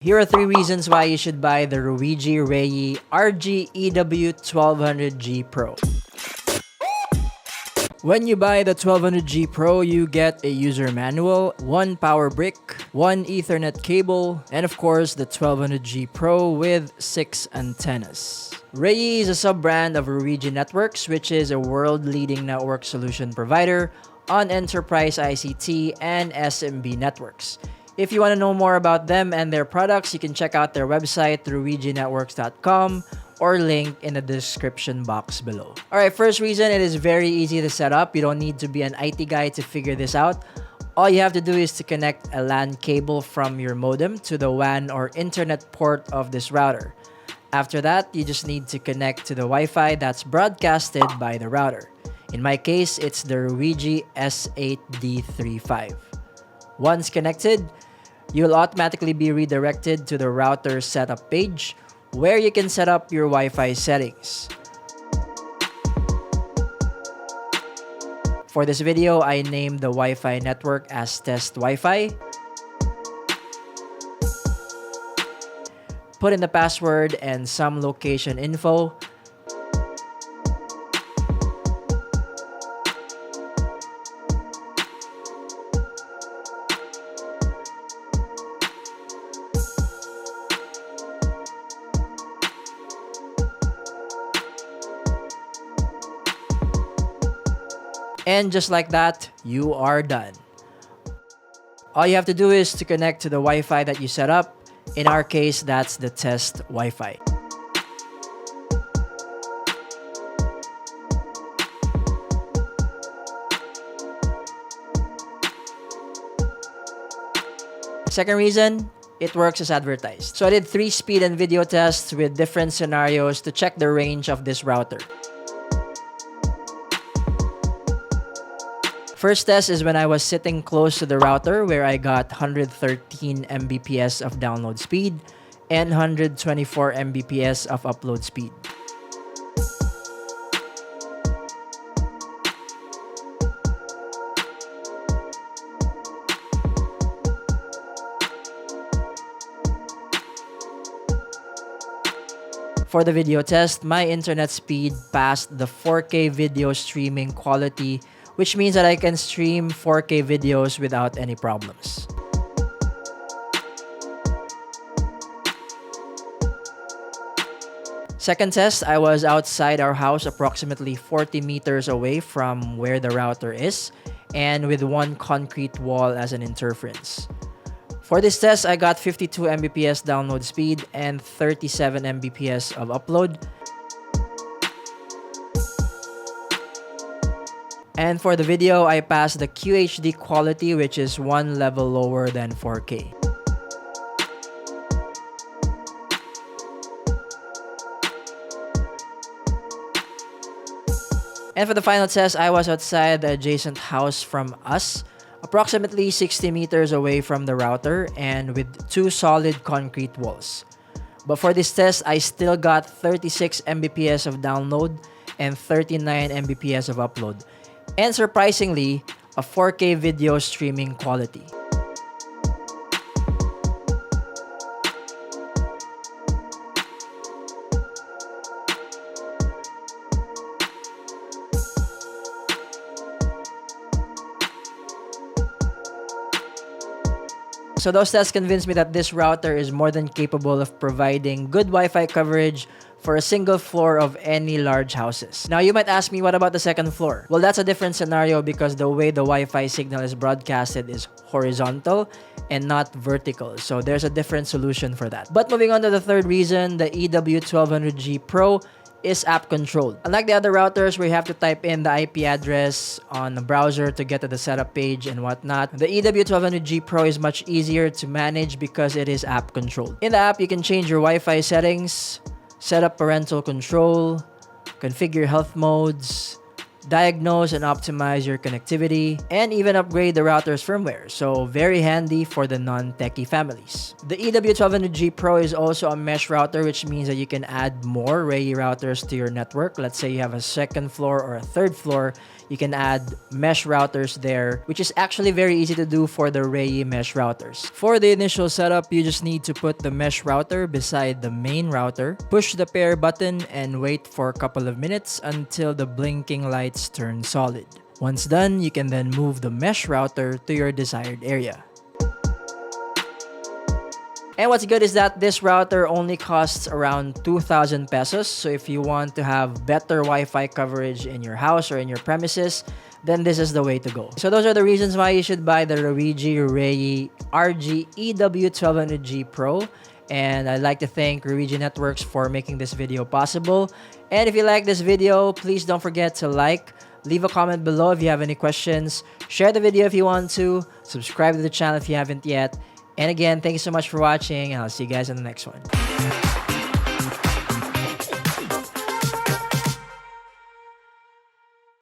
Here are 3 reasons why you should buy the Ruijie Reyee RG-EW1200G Pro. When you buy the 1200G Pro, you get a user manual, 1 power brick, 1 Ethernet cable, and of course the 1200G Pro with 6 antennas. Reyee is a sub-brand of Ruijie Networks, which is a world-leading network solution provider on enterprise ICT and SMB networks. If you want to know more about them and their products, you can check out their website, ruijienetworks.com, or link in the description box below. Alright, first reason, it is very easy to set up. You don't need to be an IT guy to figure this out. All you have to do is to connect a LAN cable from your modem to the WAN or internet port of this router. After that, you just need to connect to the Wi-Fi that's broadcasted by the router. In my case, it's the Ruijie S8D35. Once connected, you will automatically be redirected to the router setup page where you can set up your Wi-Fi settings. For this video, I named the Wi-Fi network as Test Wi-Fi. Put in the password and some location info. And just like that, you are done. All you have to do is to connect to the Wi-Fi that you set up. In our case, that's the test Wi-Fi. Second reason, it works as advertised. So I did 3 speed and video tests with different scenarios to check the range of this router. First test is when I was sitting close to the router where I got 113 Mbps of download speed and 124 Mbps of upload speed. For the video test, my internet speed passed the 4K video streaming quality, which means that I can stream 4K videos without any problems. Second test, I was outside our house approximately 40 meters away from where the router is and with 1 concrete wall as an interference. For this test, I got 52 Mbps download speed and 37 Mbps of upload. And for the video, I passed the QHD quality, which is 1 level lower than 4K. And for the final test, I was outside the adjacent house from us, approximately 60 meters away from the router and with 2 solid concrete walls. But for this test, I still got 36 Mbps of download and 39 Mbps of upload. And surprisingly, a 4K video streaming quality. So those tests convinced me that this router is more than capable of providing good Wi-Fi coverage for a single floor of any large houses. Now you might ask me, what about the second floor? Well, that's a different scenario because the way the Wi-Fi signal is broadcasted is horizontal and not vertical. So there's a different solution for that. But moving on to the third reason, the EW1200G Pro is app controlled. Unlike the other routers where you have to type in the IP address on the browser to get to the setup page and whatnot, the EW1200G Pro is much easier to manage because it is app controlled. In the app, you can change your Wi-Fi settings, set up parental control, configure health modes, diagnose and optimize your connectivity, and even upgrade the router's firmware. So very handy for the non-techie families. The EW1200G Pro is also a mesh router, which means that you can add more Reyee routers to your network. Let's say you have a second floor or a third floor, you can add mesh routers there, which is actually very easy to do for the Reyee mesh routers. For the initial setup, you just need to put the mesh router beside the main router, push the pair button, and wait for a couple of minutes until the blinking lights turn solid. Once done, you can then move the mesh router to your desired area. And what's good is that this router only costs around 2,000 pesos. So if you want to have better Wi-Fi coverage in your house or in your premises, then this is the way to go. So those are the reasons why you should buy the Ruijie Reyee RG-EW1200G Pro. And I'd like to thank Ruijie Networks for making this video possible. And if you like this video, please don't forget to like, leave a comment below if you have any questions, share the video if you want to, subscribe to the channel if you haven't yet. And again, thank you so much for watching, and I'll see you guys in the next one.